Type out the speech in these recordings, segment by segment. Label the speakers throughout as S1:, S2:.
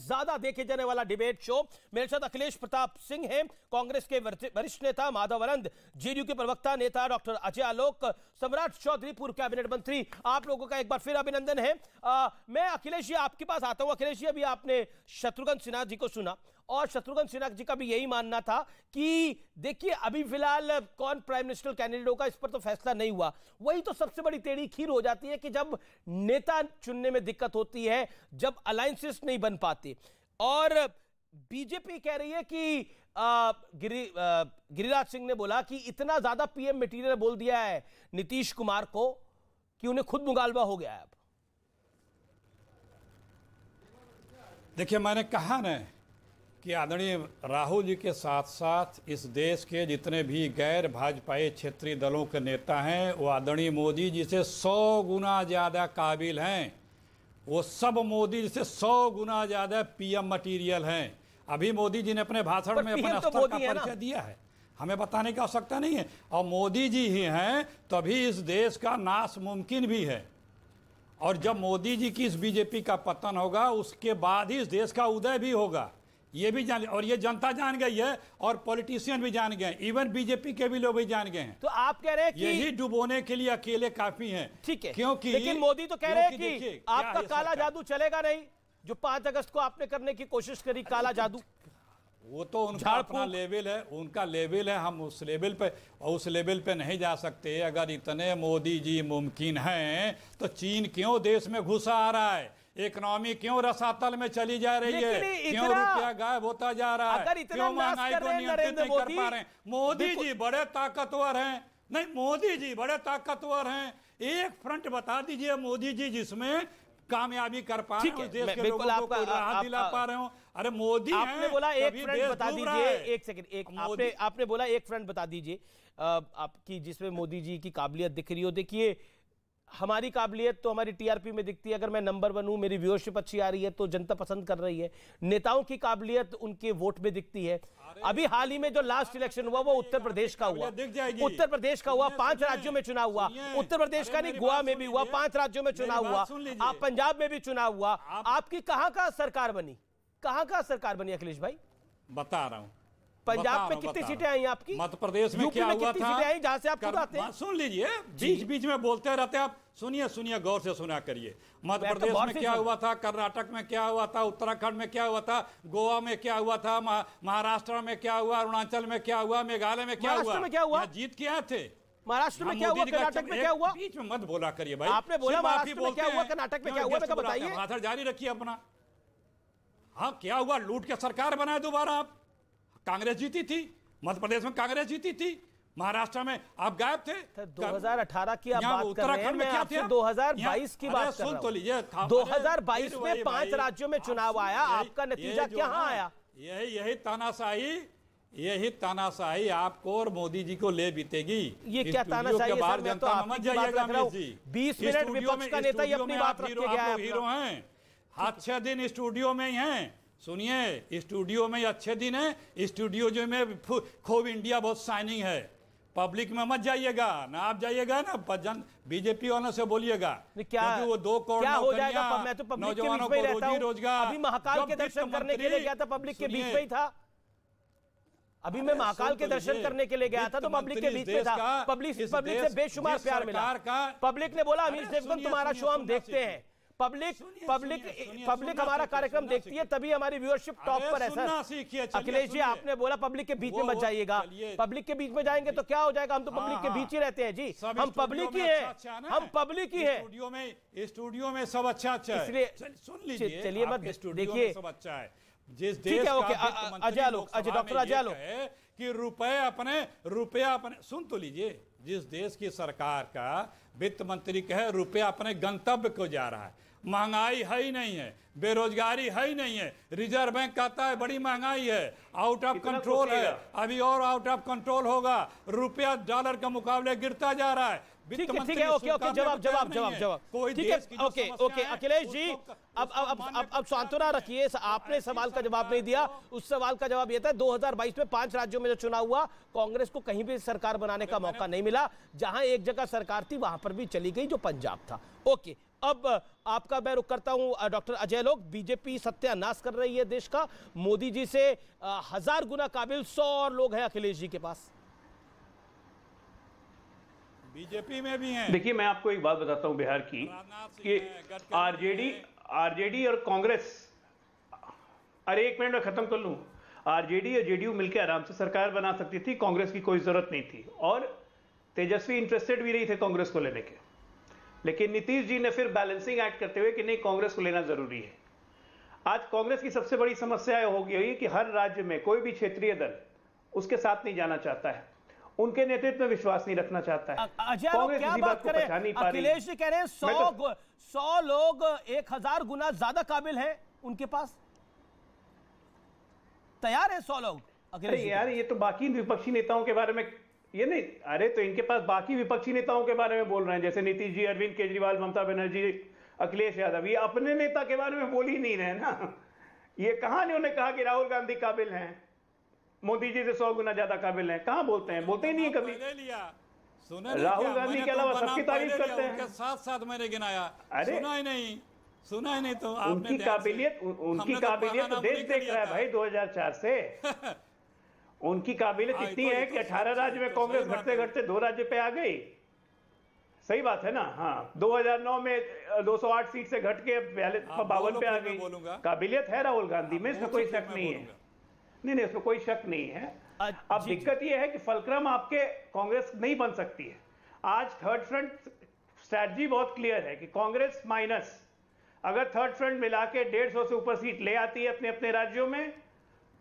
S1: ज्यादा देखे जाने वाला डिबेट शो। मेरे साथ अखिलेश प्रताप सिंह हैं, कांग्रेस के वरिष्ठ नेता, माधव आनंद जेडीयू के प्रवक्ता नेता, डॉक्टर अजय आलोक, सम्राट चौधरी पूर्व कैबिनेट मंत्री। आप लोगों का एक बार फिर अभिनंदन है। मैं अखिलेश जी आपके पास आता हूं। अखिलेश जी, अभी आपने शत्रुघ्न सिन्हा जी को सुना और शत्रुघ्न सिन्हा जी का भी यही मानना था कि देखिए अभी फिलहाल कौन प्राइम मिनिस्टर कैंडिडेट होगा इस पर तो फैसला नहीं हुआ। वही तो सबसे बड़ी टेढ़ी खीर हो जाती है कि जब नेता चुनने में दिक्कत होती है, जब अलायंसेस नहीं बन पाती। और बीजेपी कह रही है कि गिरिराज सिंह ने बोला कि इतना ज्यादा पीएम मटेरियल बोल दिया है नीतीश कुमार को कि उन्हें खुद मुगालबा हो गया है। अब
S2: देखिए, मैंने कहा ना कि आदरणीय राहुल जी के साथ साथ इस देश के जितने भी गैर भाजपाई क्षेत्रीय दलों के नेता हैं वो आदरणीय मोदी जी से 100 गुना ज़्यादा काबिल हैं। वो सब मोदी जी से 100 गुना ज़्यादा पीएम मटीरियल हैं। अभी मोदी जी ने अपने भाषण में अपने स्तर का परिचय दिया है, हमें बताने की आवश्यकता नहीं है। और मोदी जी ही हैं तभी इस देश का नाश मुमकिन भी है। और जब मोदी जी की इस बीजेपी का पतन होगा उसके बाद ही इस देश का उदय भी होगा, ये भी जान, और ये जनता जान गई है और पॉलिटिशियन भी जान गए, इवन बीजेपी के भी लोग भी जान गए हैं।
S1: तो आप कह रहे हैं कि
S2: यही डुबोने के लिए अकेले काफी हैं।
S1: ठीक है,
S2: क्योंकि
S1: लेकिन मोदी तो कह रहे हैं कि आपका काला जादू चलेगा नहीं, जो 5 अगस्त को आपने करने की कोशिश करी काला जादू।
S2: वो तो उनका अपना लेवल है, उनका लेवल है, हम उस लेवल पे नहीं जा सकते। अगर इतने मोदी जी मुमकिन हैं तो चीन क्यों देश में घुसा आ रहा है, इकोनॉमी क्यों रसातल में चली जा रही है, क्यों रुपया गायब होता जा रहा है, क्यों महंगाई को नियंत्रित नहीं कर पा रहे हैं। मोदी जी बड़े ताकतवर हैं। नहीं, मोदी जी बड़े ताकतवर हैं। एक फ्रंट बता दीजिए मोदी जी जिसमें कामयाबी कर पा रहे हैं, देश के लोगों को राहत दिला पा रहे हो। अरे मोदी
S1: आपने बोला एक फ्रंट बता दीजिए, एक सेकंड, आपने बोला एक फ्रंट बता दीजिए आपकी जिसमें मोदी जी की काबिलियत दिख रही हो। देखिए, हमारी काबिलियत तो हमारी टीआरपी में दिखती है। अगर मैं नंबर 1 हूं, मेरी व्यूअरशिप अच्छी आ रही है तो जनता पसंद कर रही है। नेताओं की काबिलियत उनके वोट में दिखती है। अभी हाल ही में जो लास्ट इलेक्शन हुआ वो उत्तर प्रदेश का हुआ, उत्तर प्रदेश का हुआ, 5 राज्यों में चुनाव हुआ। उत्तर प्रदेश का नहीं, गोवा में भी हुआ, 5 राज्यों में चुनाव हुआ, आप पंजाब में भी चुनाव हुआ। आपकी कहां का सरकार बनी, कहां का सरकार बनी अखिलेश भाई?
S2: बता रहा हूं,
S1: पंजाब में कितनी सीटें आई आपकी?
S2: मध्य प्रदेश में क्या हुआ था,
S1: सीटें आई जहां से आप खुद आते हैं?
S2: सुन लीजिए, बीच बीच में बोलते रहते आप, सुनिए गौर से सुना करिए। मध्य प्रदेश में क्या हुआ था, कर्नाटक में क्या हुआ था, उत्तराखंड में क्या हुआ था, गोवा में क्या हुआ था, महाराष्ट्र में क्या हुआ, अरुणाचल में क्या हुआ, मेघालय में क्या हुआ, जीत के आए थे।
S1: महाराष्ट्र में क्या हुआ, कर्नाटक में क्या हुआ?
S2: बीच में मत बोला करिए भाई।
S1: आपने बोला महाराष्ट्र में क्या हुआ, कर्नाटक में क्या हुआ, बताइए।
S2: भाषण जारी रखिए अपना। हाँ, क्या हुआ? लूट के सरकार बनाए दोबारा आप। कांग्रेस जीती थी, मध्य प्रदेश में कांग्रेस जीती थी, महाराष्ट्र में आप गायब थे।
S1: 2018 की आप बात कर रहे हैं, मैं आपसे 2022 की बात कर रहा हूं।
S2: सुन तो लीजिए,
S1: 2022 में 5 राज्यों में चुनाव आया, आपका नतीजा क्या आया?
S2: यही तानाशाही आपको और मोदी जी को ले बीतेगी।
S1: ये क्या तानाशाही है सर? मैं तो आपकी बात कर रहा हूं। 20 मिनट विपक्ष का नेता ही अपनी बात रख के गया है।
S2: हीरो हैं, अच्छे दिन स्टूडियो में ही हैं। सुनिए, स्टूडियो में अच्छे दिन है, स्टूडियो जो में खूब इंडिया बहुत शाइनिंग है। पब्लिक में मत जाइएगा ना, आप जाइएगा ना बीजेपी वालों से बोलिएगा, क्योंकि वो 2 करोड़
S1: हो जाएगा। मैं तो पब्लिक के बीच में रहता हूं।
S2: रोजगार,
S1: अभी महाकाल के दर्शन करने के लिए गया था, पब्लिक के बीच में ही था। अभी मैं महाकाल के दर्शन करने के लिए गया था तो पब्लिक के बीच में था। पब्लिक से बेशुमार प्यार मिला। पब्लिक ने बोला अमीश देवगन तुम्हारा शो हम देखते हैं। पब्लिक हमारा कार्यक्रम देखती है, तभी हमारी व्यूअरशिप टॉप पर है सर। अखिलेश जी, आपने बोला पब्लिक के बीच में मत जाइएगा। पब्लिक के बीच में जाएंगे तो क्या हो जाएगा? हम तो पब्लिक के बीच ही रहते हैं जी, हम पब्लिक ही हैं, हम पब्लिक ही हैं।
S2: स्टूडियो में सब अच्छा है,
S1: इसलिए
S2: सुन लीजिए,
S1: चलिए मत देखिए,
S2: सब अच्छा है। जिस देश का
S1: डॉक्टर अजय आलोक
S2: कि रुपया अपने सुन तो लीजिए, जिस देश की सरकार का वित्त मंत्री कहे रुपया अपने गंतव्य को जा रहा है, महंगाई है ही नहीं है, बेरोजगारी है ही नहीं है, रिजर्व बैंक कहता है बड़ी महंगाई है, आउट ऑफ कंट्रोल है, अभी और आउट ऑफ कंट्रोल होगा, रुपया डॉलर के मुकाबले गिरता जा रहा है।
S1: ठीक है, ओके, जवाब। ठीक है, ओके अखिलेश जी, अब सांत्वना रखिए। आपने सवाल का जवाब नहीं दिया। उस सवाल का जवाब यह था 2022 में 5 राज्यों में जो चुनाव हुआ, कांग्रेस को कहीं भी सरकार बनाने का मौका नहीं मिला। जहां एक जगह सरकार थी वहां पर भी चली गई, जो पंजाब था। ओके। अब आपका मैं रुख करता हूं डॉक्टर अजय लोक। बीजेपी सत्यानाश कर रही है देश का, मोदी जी से 1000 गुना काबिल 100 और लोग हैं अखिलेश जी के पास।
S2: बीजेपी में भी हैं।
S3: देखिए, मैं आपको एक बात बताता हूं बिहार की कि आरजेडी और कांग्रेस, अरे एक मिनट में खत्म कर लूं, आरजेडी और जेडीयू मिलकर आराम से सरकार बना सकती थी, कांग्रेस की कोई जरूरत नहीं थी। और तेजस्वी इंटरेस्टेड भी नहीं थे कांग्रेस को लेने के, लेकिन नीतीश जी ने फिर बैलेंसिंग एक्ट करते हुए कि नहीं, कांग्रेस को लेना जरूरी है। आज कांग्रेस की सबसे बड़ी समस्या हो गई कि हर राज्य में कोई भी क्षेत्रीय दल उसके साथ नहीं जाना चाहता है, उनके नेतृत्व में विश्वास नहीं रखना चाहता है।
S1: कांग्रेस इसी बात को पहचान नहीं पा रही। अखिलेश जी कह रहे हैं 100 लोग 1000 गुना ज्यादा काबिल हैं उनके पास, तैयार है 100 लोग।
S3: अरे यार, ये तो बाकी विपक्षी नेताओं के बारे में, ये नहीं, अरे तो इनके पास बाकी विपक्षी नेताओं के बारे में बोल रहे हैं, जैसे नीतीश जी, अरविंद केजरीवाल, ममता बनर्जी, अखिलेश यादव। ये अपने नेता के बारे में बोल ही नहीं रहे ना। ये कहां इन्होंने कहा कि राहुल गांधी काबिल हैं, मोदी जी से 100 गुना ज्यादा काबिल हैं? कहां बोलते हैं? बोलते ही नहीं है कभी। राहुल गांधी के अलावा सबकी तारीफ करते हैं।
S2: साथ साथ मैंने गिनाया,
S3: अरे
S2: सुना ही नहीं तो
S3: उनकी काबिलियत तो देश देख रहा है भाई 2004 से। उनकी काबिलियत इतनी है कि 18 राज्य में कांग्रेस घटते घटते 2 राज्य पे आ गई। सही बात है ना? हाँ, 2009 में 208 सीट से घट के 52 पे आ गई। काबिलियत है राहुल गांधी में, इसमें कोई शक नहीं है। नहीं, इसमें कोई शक नहीं है। अब दिक्कत यह है कि फलक्रम आपके कांग्रेस नहीं बन सकती है। आज थर्ड फ्रंट स्ट्रैटेजी बहुत क्लियर है कि कांग्रेस माइनस अगर थर्ड फ्रंट मिला के 150 से ऊपर सीट ले आती है अपने अपने राज्यों में,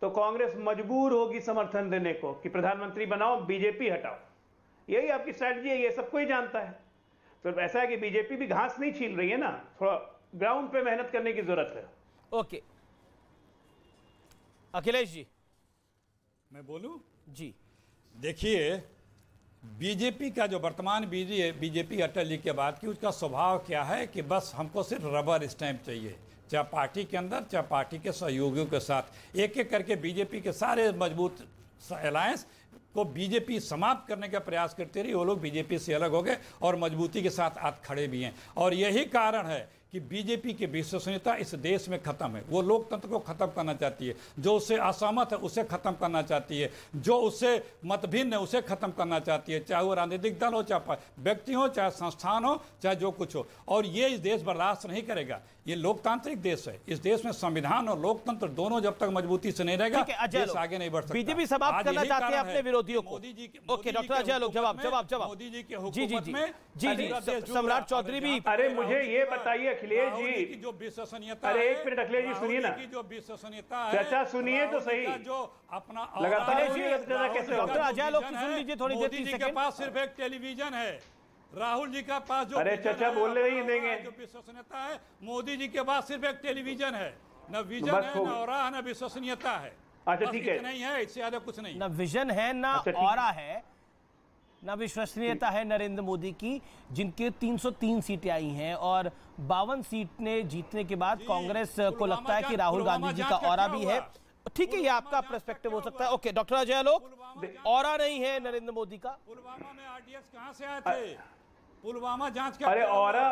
S3: तो कांग्रेस मजबूर होगी समर्थन देने को कि प्रधानमंत्री बनाओ, बीजेपी हटाओ। यही आपकी स्ट्रैटेजी है, ये सब कोई जानता है। तो ऐसा है कि बीजेपी भी घास नहीं छील रही है ना, थोड़ा ग्राउंड पे मेहनत करने की जरूरत है।
S1: ओके, अखिलेश जी,
S2: मैं बोलूं?
S1: जी
S2: देखिए, बीजेपी का जो वर्तमान बीजेपी अटल जी के बाद की, उसका स्वभाव क्या है कि बस हमको सिर्फ रबर स्टैंप चाहिए, चाहे पार्टी के अंदर चाहे पार्टी के सहयोगियों के साथ। एक एक करके बीजेपी के सारे मजबूत अलायंस को बीजेपी समाप्त करने का प्रयास करती रही। वो लोग बीजेपी से अलग हो गए और मजबूती के साथ आज खड़े भी हैं। और यही कारण है कि बीजेपी की विश्वसनीयता इस देश में खत्म है। वो लोकतंत्र को खत्म करना चाहती है, जो उससे असहमत है उसे खत्म करना चाहती है, जो उससे मतभिन्न है उसे खत्म करना चाहती है, चाहे वो राजनीतिक दल हो, चाहे व्यक्ति हो, चाहे संस्थान हो, चाहे जो कुछ हो। और ये इस देश बर्दाश्त नहीं करेगा। ये लोकतांत्रिक देश है, इस देश में संविधान और लोकतंत्र दोनों जब तक मजबूती से नहीं रहेगा, देश आगे नहीं बढ़ सकता।
S1: बीजेपी समाप्त करना चाहती है अपने विरोधियों को।
S2: मोदी जी
S1: ओके, डॉक्टर अजय लोक, जवाब।
S2: मोदी जी के हुकूमत में
S1: जी सम्राट चौधरी भी।
S3: अरे मुझे ये बताइए अखिलेश जी
S2: की जो विश्वसनीयता,
S3: अरे एक मिनट अखिलेश जी सुनिए ना,
S2: जो विश्वसनीयता है,
S3: चर्चा सुनिए तो सही,
S2: जो अपना
S3: लगातार कैसे।
S1: डॉक्टर अजय लोक सुन लीजिए थोड़ी देर,
S2: 30 सेकंड। के पास सिर्फ एक टेलीविजन है, राहुल जी का पास जो,
S3: अरे चर्चा बोलने ही देंगे,
S2: जो विश्वसनीयता है, मोदी जी के पास सिर्फ एक टेलीविजन है। न विजन है, न ऑरा है, न विश्वसनीयता है।
S3: अच्छा ठीक है,
S2: नहीं है, इससे ज्यादा कुछ नहीं।
S1: न विजन है, न ऑरा है, न विश्वसनीयता है नरेंद्र मोदी की, जिनके 303 सीटें आई हैं और 52 सीट ने जीतने के बाद कांग्रेस को लगता है कि राहुल गांधी जी का ऑरा भी है। ठीक है, ये आपका पर्सपेक्टिव हो सकता है। ओके, डॉक्टर अजय लोक, ऑरा नहीं है नरेंद्र मोदी का।
S2: पुलवामा में आरडीएक्स कहां से आए थे? पुलवामा जांच का,
S3: अरे ऑरा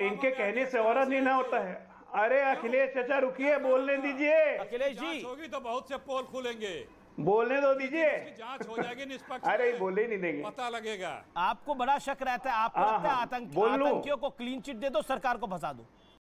S3: इनके कहने से ऑरा नहीं ना होता है। अरे अखिलेश चाचा रुकिए, बोलने दीजिए।
S1: अखिलेश जी,
S2: होगी तो बहुत से पोल खुलेंगे,
S3: बोलने दो दीजिए,
S2: जांच हो जाएगी निष्पक्ष।
S3: अरे बोले नहीं देंगे,
S2: पता लगेगा।
S1: आपको बड़ा शक रहता है, आपको लगता है आतंकियों को क्लीन चिट दे दो, सरकार को फंसा दो।